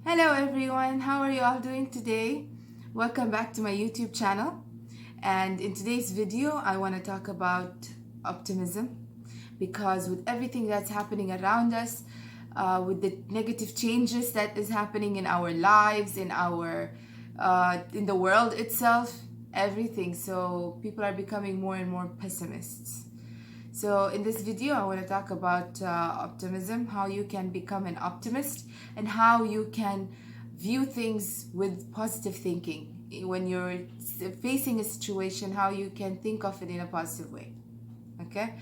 Hello everyone, how are you all doing today? Welcome back to my YouTube channel. And in today's video, I want to talk about optimism because with everything that's happening around us, with the negative changes that is happening in our lives, in the world itself, everything. So people are becoming more and more pessimists. So in this video, I want to talk about optimism, how you can become an optimist, and how you can view things with positive thinking. When you're facing a situation, how you can think of it in a positive way. Okay?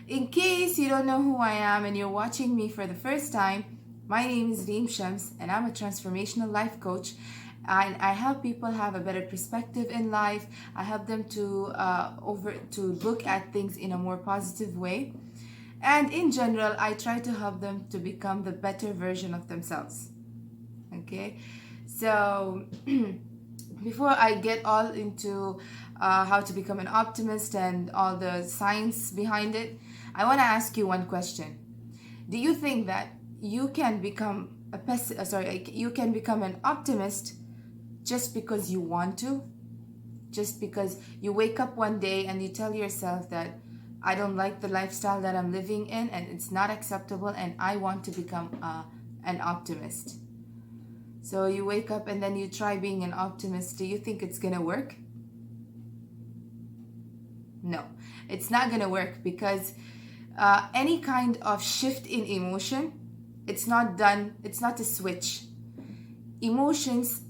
In case you don't know who I am and you're watching me for the first time, my name is Reem and I'm a transformational life coach. And I help people have a better perspective in life. I help them to look at things in a more positive way. And in general, I try to help them to become the better version of themselves. Okay, so before I get all into how to become an optimist and all the science behind it, I want to ask you one question. Do you think that you can become you can become an optimist just because you want to? Just because you wake up one day and you tell yourself that I don't like the lifestyle that I'm living in and it's not acceptable and I want to become an optimist. So you wake up and then you try being an optimist. Do you think it's gonna work? No, it's not gonna work because any kind of shift in emotion, it's not a switch. Emotions,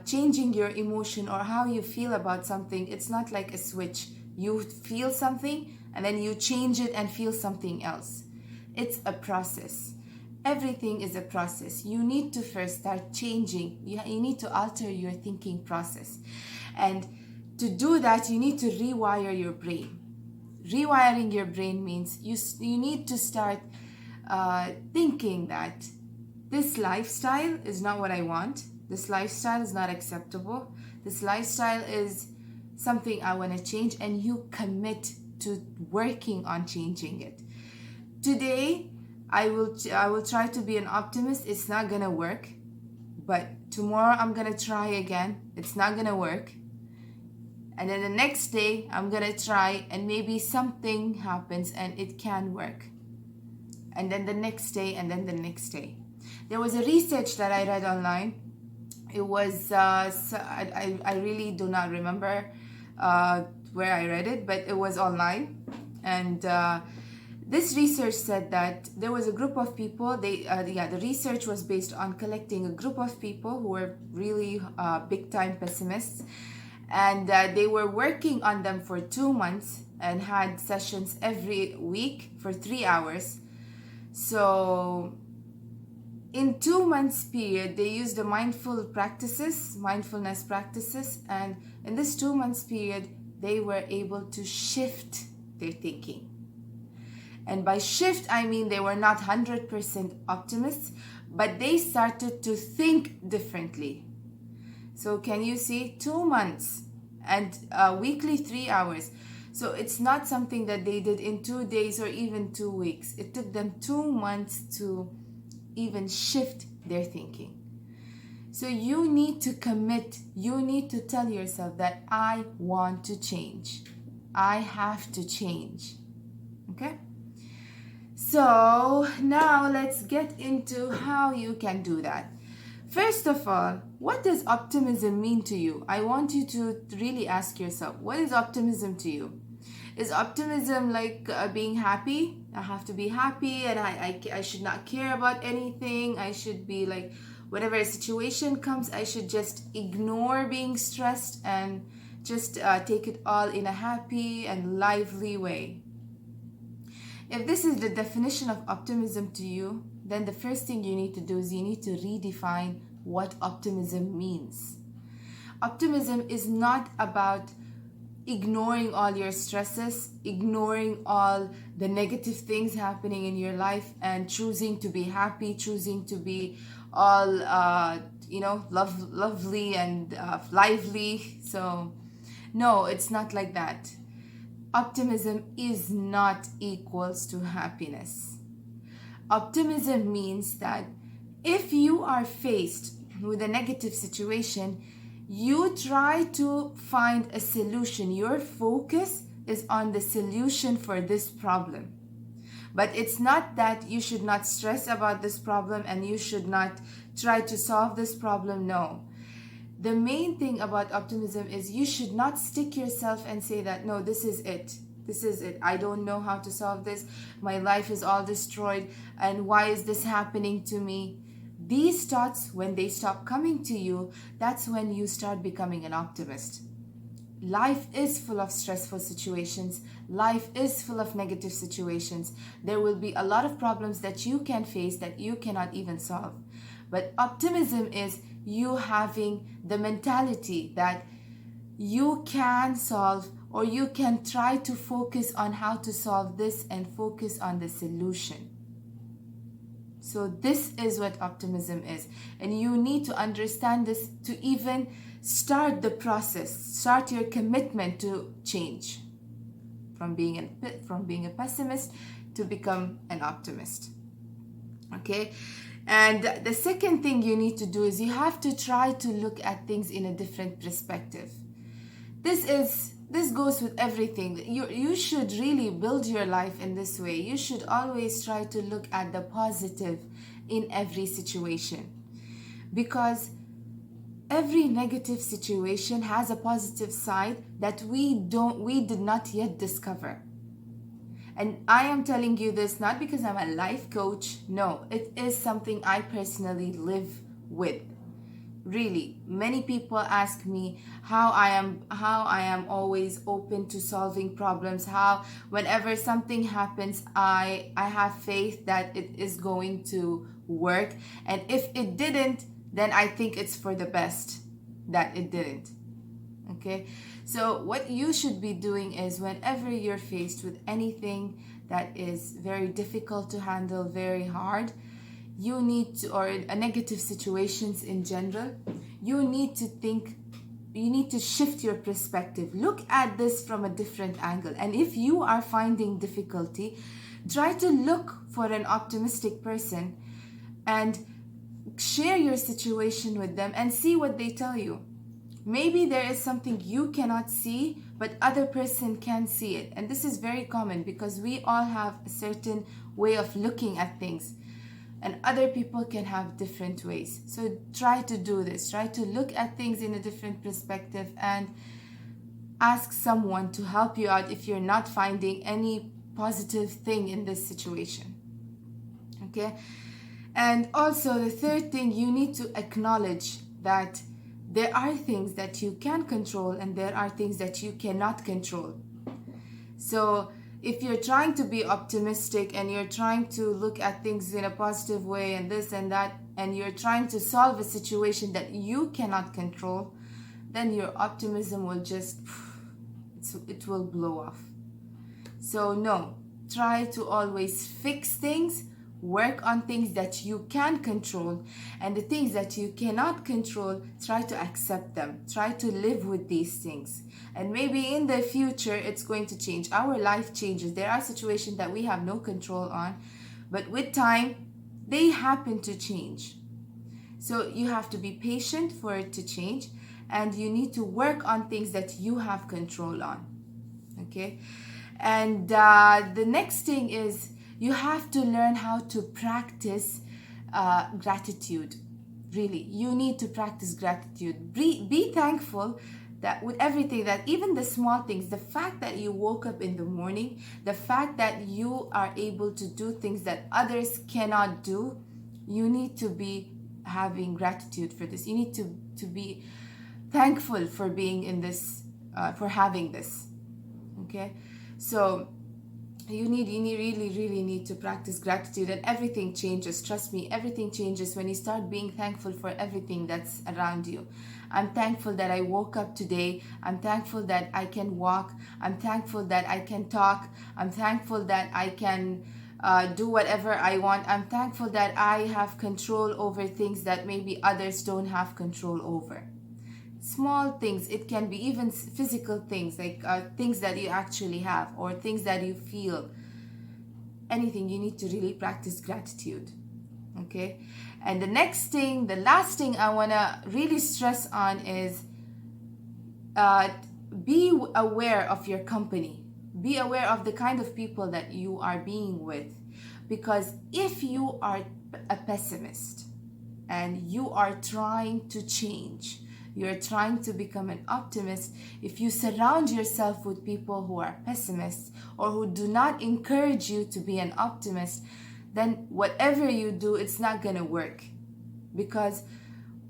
changing your emotion or how you feel about something, it's not like a switch. You feel something and then you change it and feel something else. It's a process. Everything is a process. You need to first start changing. You need to alter your thinking process. And to do that, you need to rewire your brain. Rewiring your brain means you need to start thinking that this lifestyle is not what I want. This lifestyle is not acceptable. This lifestyle is something I want to change, and you commit to working on changing it. Today, I will try to be an optimist. It's not going to work. But tomorrow I'm going to try again. It's not going to work. And then the next day I'm going to try and maybe something happens and it can work. And then the next day and then the next day. There was a research that I read online. It was, I really do not remember where I read it, but it was online. And this research said that there was a group of people, the research was based on collecting a group of people who were really big-time pessimists. And they were working on them for 2 months and had sessions every week for 3 hours. So in 2 months period, they used the mindfulness practices, and in this 2 months period, they were able to shift their thinking. And by shift, I mean they were not 100% optimists, but they started to think differently. So can you see? 2 months and weekly 3 hours. So it's not something that they did in 2 days or even 2 weeks. It took them 2 months to even shift their thinking. So you need to commit. You need to tell yourself that I want to change. I have to change. Okay? So now let's get into how you can do that. First of all, what does optimism mean to you? I want you to really ask yourself, what is optimism to you? Is optimism like being happy? I have to be happy and I should not care about anything. I should be like, whatever situation comes, I should just ignore being stressed and just take it all in a happy and lively way. If this is the definition of optimism to you, then the first thing you need to do is you need to redefine what optimism means. Optimism is not about ignoring all your stresses, ignoring all the negative things happening in your life and choosing to be happy, choosing to be all, lovely and lively. So, no, it's not like that. Optimism is not equals to happiness. Optimism means that if you are faced with a negative situation, you try to find a solution. Your focus is on the solution for this problem. But it's not that you should not stress about this problem and you should not try to solve this problem. No. The main thing about optimism is you should not stick yourself and say that, no, this is it. This is it. I don't know how to solve this. My life is all destroyed. And why is this happening to me? These thoughts, when they stop coming to you, that's when you start becoming an optimist. Life is full of stressful situations. Life is full of negative situations. There will be a lot of problems that you can face that you cannot even solve. But optimism is you having the mentality that you can solve, or you can try to focus on how to solve this and focus on the solution. So this is what optimism is. And you need to understand this to even start the process, start your commitment to change from being a pessimist to become an optimist. Okay? And the second thing you need to do is you have to try to look at things in a different perspective. This goes with everything. You should really build your life in this way. You should always try to look at the positive in every situation, because every negative situation has a positive side that we did not yet discover. And I am telling you this not because I'm a life coach. No, it is something I personally live with. Really, many people ask me how I am always open to solving problems, how whenever something happens, I have faith that it is going to work. And if it didn't, then I think it's for the best that it didn't. Okay? So what you should be doing is whenever you're faced with anything that is very difficult to handle, very hard, you need to, or negative situations in general, you need to shift your perspective. Look at this from a different angle. And if you are finding difficulty, try to look for an optimistic person and share your situation with them and see what they tell you. Maybe there is something you cannot see, but other person can see it. And this is very common because we all have a certain way of looking at things, and other people can have different ways. So try to do this. Try to look at things in a different perspective and ask someone to help you out if you're not finding any positive thing in this situation. Okay? And also the third thing, you need to acknowledge that there are things that you can control and there are things that you cannot control. So if you're trying to be optimistic and you're trying to look at things in a positive way and this and that, and you're trying to solve a situation that you cannot control, then your optimism will it will blow off. So no, try to always fix things, work on things that you can control, and the things that you cannot control, try to accept them. Try to live with these things. And maybe in the future, it's going to change. Our life changes. There are situations that we have no control on, but with time, they happen to change. So you have to be patient for it to change, and you need to work on things that you have control on. Okay? And the next thing is, you have to learn how to practice gratitude. Really, you need to practice gratitude. Be thankful that with everything, that even the small things, the fact that you woke up in the morning, the fact that you are able to do things that others cannot do, you need to be having gratitude for this. You need to be thankful for being in this, for having this. Okay, so you really need to practice gratitude, and everything changes. Trust me, everything changes when you start being thankful for everything that's around you. I'm thankful that I woke up today. I'm thankful that I can walk. I'm thankful that I can talk. I'm thankful that I can do whatever I want. I'm thankful that I have control over things that maybe others don't have control over. Small things, it can be even physical things, like things that you actually have or things that you feel. Anything, you need to really practice gratitude. Okay, and the last thing I want to really stress on is be aware of your company. Be aware of the kind of people that you are being with, because if you are a pessimist and you are trying to change, you're trying to become an optimist, if you surround yourself with people who are pessimists or who do not encourage you to be an optimist, then whatever you do, it's not going to work. Because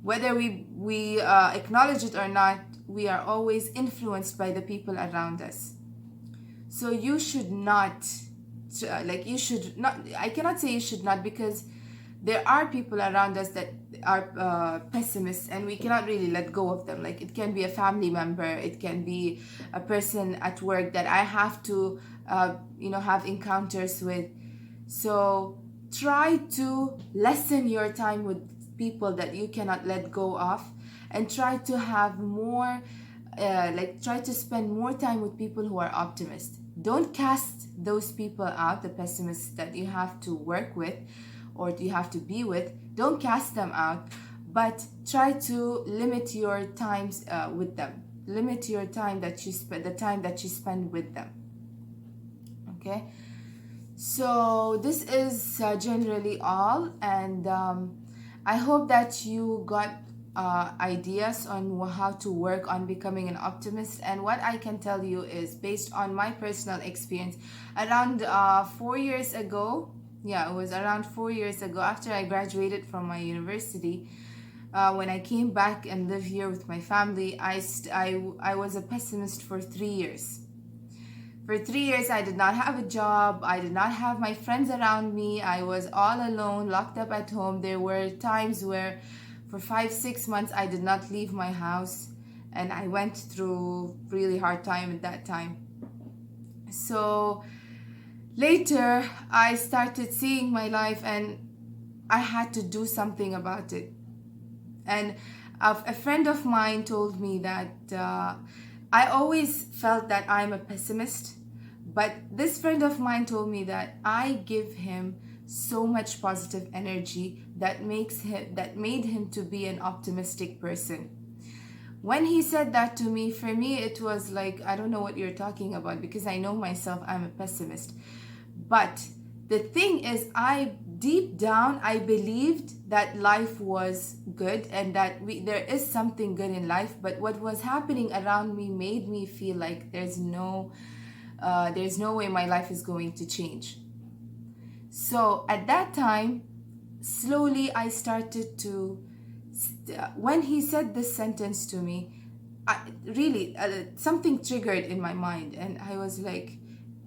whether we acknowledge it or not, we are always influenced by the people around us. So you should not, I cannot say you should not, because there are people around us that are pessimists, and we cannot really let go of them. Like, it can be a family member, it can be a person at work that I have to have encounters with. So try to lessen your time with people that you cannot let go of, and try to have more try to spend more time with people who are optimists. Don't cast those people out, the pessimists that you have to work with or you have to be with. Don't cast them out, but try to limit your times with them. Limit your time that you spend, the time that you spend with them. Okay, so this is generally all, and I hope that you got ideas on how to work on becoming an optimist. And what I can tell you is, based on my personal experience, around 4 years ago, it was around 4 years ago, after I graduated from my university, when I came back and lived here with my family, I was a pessimist for 3 years. For 3 years, I did not have a job. I did not have my friends around me. I was all alone, locked up at home. There were times where for 5-6 months, I did not leave my house, and I went through really hard time at that time. So later, I started seeing my life, and I had to do something about it. And a friend of mine told me that I always felt that I'm a pessimist, but this friend of mine told me that I give him so much positive energy that made him to be an optimistic person. When he said that to me, for me it was like, I don't know what you're talking about, because I know myself, I'm a pessimist. But the thing is, deep down I believed that life was good and that there is something good in life, but what was happening around me made me feel like there's no way my life is going to change. So at that time, slowly I started to, when he said this sentence to me, something triggered in my mind, and I was like,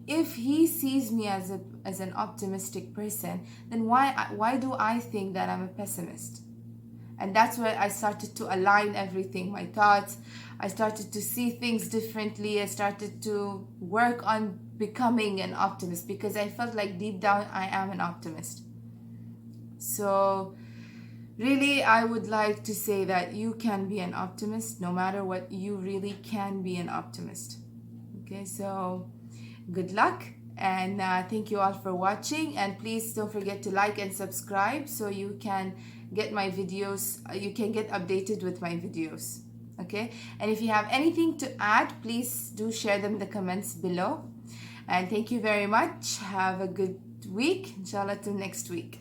if he sees me as an optimistic person, then why do I think that I'm a pessimist? And that's where I started to align everything, my thoughts. I started to see things differently. I started to work on becoming an optimist, because I felt like deep down I am an optimist. So really, I would like to say that you can be an optimist. No matter what, you really can be an optimist. Okay, so good luck, and thank you all for watching. And please don't forget to like and subscribe so you can get my videos, you can get updated with my videos. Okay, and if you have anything to add, please do share them in the comments below. And thank you very much. Have a good week. Inshallah, till next week.